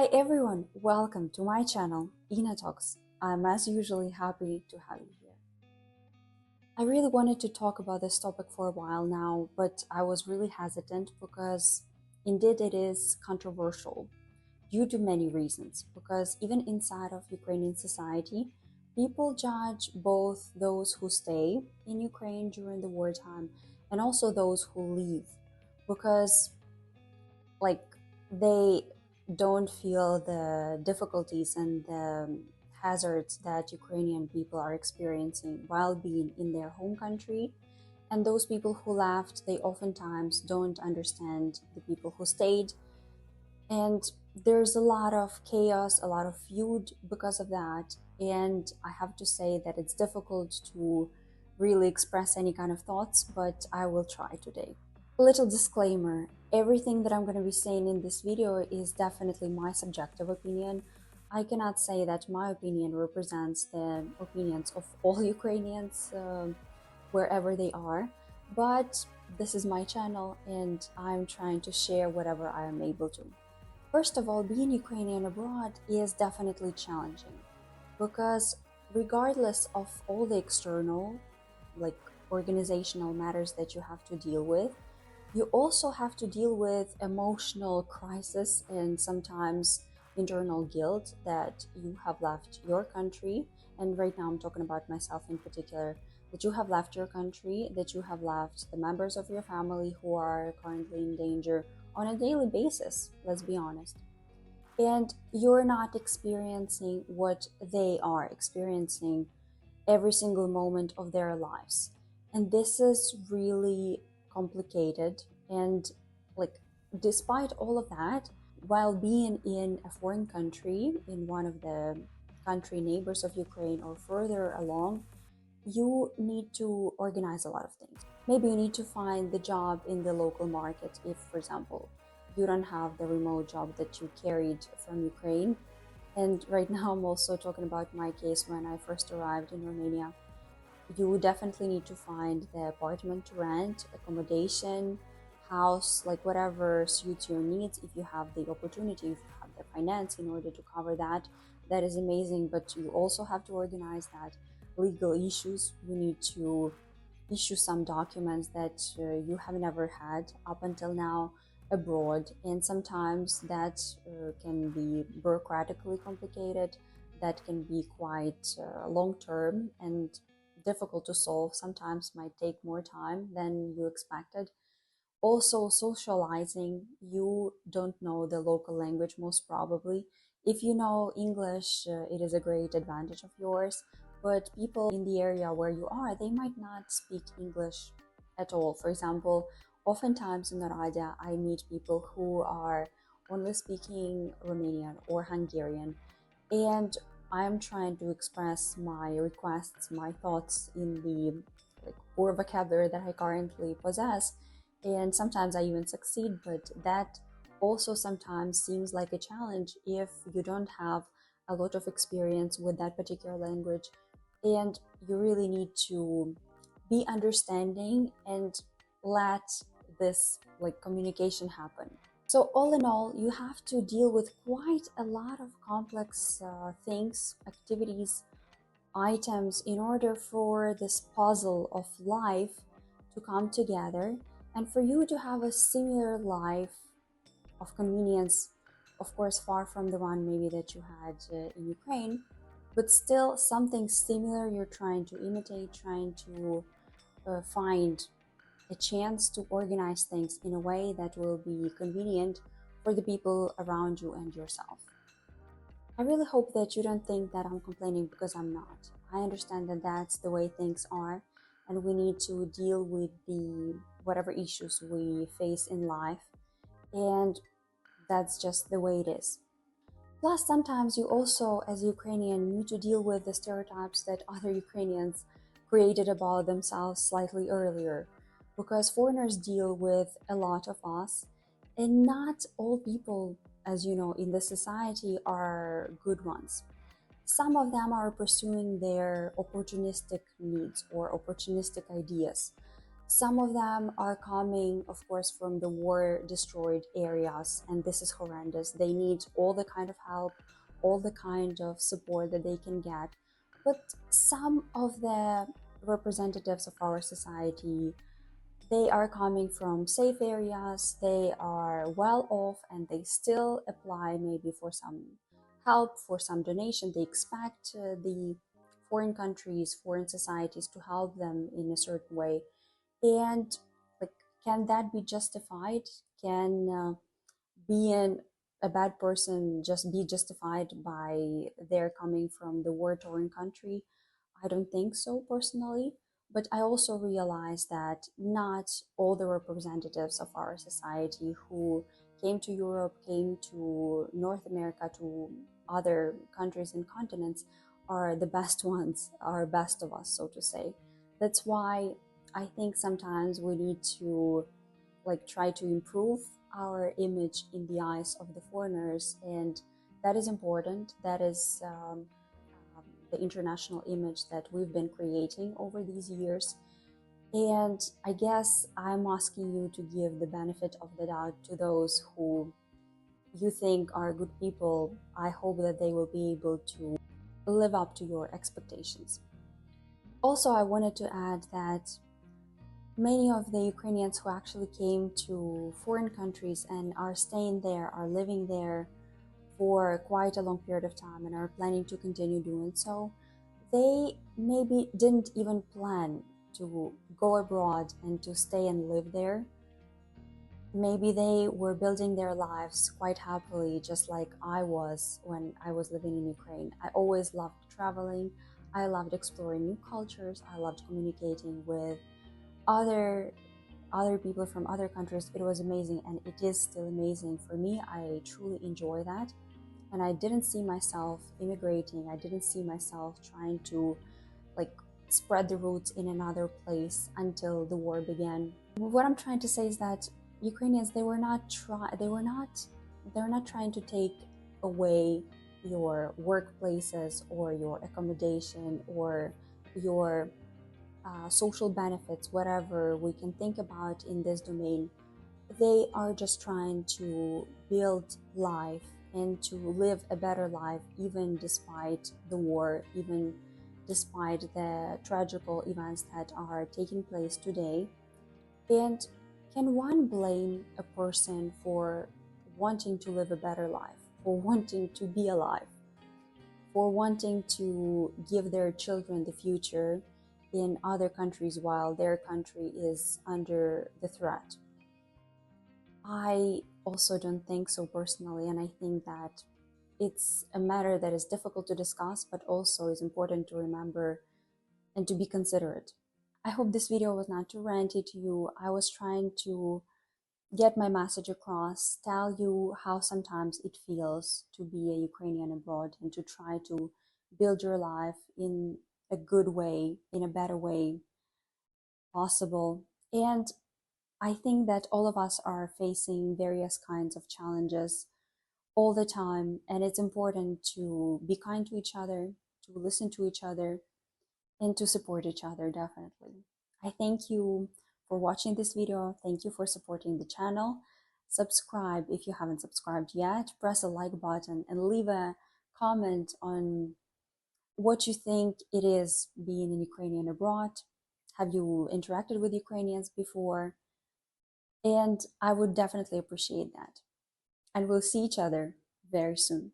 Hi everyone, welcome to my channel, Ina Talks. I'm as usually happy to have you here. I really wanted to talk about this topic for a while now, but I was really hesitant because indeed it is controversial due to many reasons. Because even inside of Ukrainian society, people judge both those who stay in Ukraine during the wartime and also those who leave because like they don't feel the difficulties and the hazards that Ukrainian people are experiencing while being in their home country. And those people who left, they oftentimes don't understand the people who stayed. And there's a lot of chaos, a lot of feud because of that. And I have to say that it's difficult to really express any kind of thoughts, but I will try today. A little disclaimer, everything that I'm going to be saying in this video is definitely my subjective opinion. I cannot say that my opinion represents the opinions of all Ukrainians, wherever they are, but this is my channel and I'm trying to share whatever I am able to. First of all, being Ukrainian abroad is definitely challenging because regardless of all the external, like organizational matters that you have to deal with, you also have to deal with emotional crisis and sometimes internal guilt that you have left your country. And right now I'm talking about myself in particular, that you have left your country, that you have left the members of your family who are currently in danger on a daily basis, let's be honest. And you're not experiencing what they are experiencing every single moment of their lives. And this is really complicated. And like, despite all of that, while being in a foreign country, in one of the country neighbors of Ukraine or further along, you need to organize a lot of things. Maybe you need to find the job in the local market if, for example, you don't have the remote job that you carried from Ukraine. And right now I'm also talking about my case when I first arrived in Romania. You definitely need to find the apartment to rent, accommodation, house, like whatever suits your needs. If you have the opportunity, if you have the finance in order to cover that, that is amazing. But you also have to organize that. Legal issues, you need to issue some documents that you have never had up until now abroad, and sometimes that can be bureaucratically complicated, that can be quite long term and difficult to solve, sometimes might take more time than you expected. Also, socializing, you don't know the local language most probably. If you know English, it is a great advantage of yours, but people in the area where you are, they might not speak English at all. For example, oftentimes in Oradea, I meet people who are only speaking Romanian or Hungarian, and I'm trying to express my requests, my thoughts in the poor vocabulary that I currently possess. And sometimes I even succeed, but that also sometimes seems like a challenge if you don't have a lot of experience with that particular language. And you really need to be understanding and let this communication happen. So all in all, you have to deal with quite a lot of complex things, activities, items in order for this puzzle of life to come together and for you to have a similar life of convenience, of course far from the one maybe that you had in Ukraine, but still something similar you're trying to imitate, trying to find a chance to organize things in a way that will be convenient for the people around you and yourself. I really hope that you don't think that I'm complaining, because I'm not. I understand that that's the way things are, and we need to deal with the whatever issues we face in life, and that's just the way it is. Plus, sometimes you also, as a Ukrainian, need to deal with the stereotypes that other Ukrainians created about themselves slightly earlier, because foreigners deal with a lot of us, and not all people, as you know, in the society are good ones. Some of them are pursuing their opportunistic needs or opportunistic ideas. Some of them are coming, of course, from the war destroyed areas, and this is horrendous. They need all the kind of help, all the kind of support that they can get. But some of the representatives of our society, they are coming from safe areas, they are well off, and they still apply maybe for some help, for some donation. They expect the foreign countries, foreign societies to help them in a certain way. And like, can that be justified? Can being a bad person just be justified by their coming from the war-torn country? I don't think so personally. But I also realize that not all the representatives of our society who came to Europe, came to North America, to other countries and continents are the best ones, are best of us, so to say. That's why I think sometimes we need to like try to improve our image in the eyes of the foreigners, and that is important. That is the international image that we've been creating over these years. And I guess I'm asking you to give the benefit of the doubt to those who you think are good people. I hope that they will be able to live up to your expectations. Also, I wanted to add that many of the Ukrainians who actually came to foreign countries and are staying there, are living there for quite a long period of time and are planning to continue doing so, they maybe didn't even plan to go abroad and to stay and live there. Maybe they were building their lives quite happily, just like I was when I was living in Ukraine. I always loved traveling. I loved exploring new cultures. I loved communicating with other people from other countries. It was amazing, and it is still amazing for me. I truly enjoy that, and I didn't see myself immigrating. I didn't see myself trying to like spread the roots in another place until the war began. What I'm trying to say is that Ukrainians, they're not trying to take away your workplaces or your accommodation or your social benefits, whatever we can think about in this domain. They are just trying to build life and to live a better life, even despite the war, even despite the tragical events that are taking place today. And can one blame a person for wanting to live a better life, for wanting to be alive, for wanting to give their children the future in other countries while their country is under the threat? I also don't think so personally, and I think that it's a matter that is difficult to discuss, but also is important to remember and to be considerate. I hope this video was not too ranty to you. I was trying to get my message across, tell you how sometimes it feels to be a Ukrainian abroad and to try to build your life in a good way, in a better way possible. And I think that all of us are facing various kinds of challenges all the time, and it's important to be kind to each other, to listen to each other, and to support each other, definitely. I thank you for watching this video. Thank you for supporting the channel. Subscribe if you haven't subscribed yet. Press a like button and leave a comment on what you think it is being an Ukrainian abroad. Have you interacted with Ukrainians before? And I would definitely appreciate that. And we'll see each other very soon.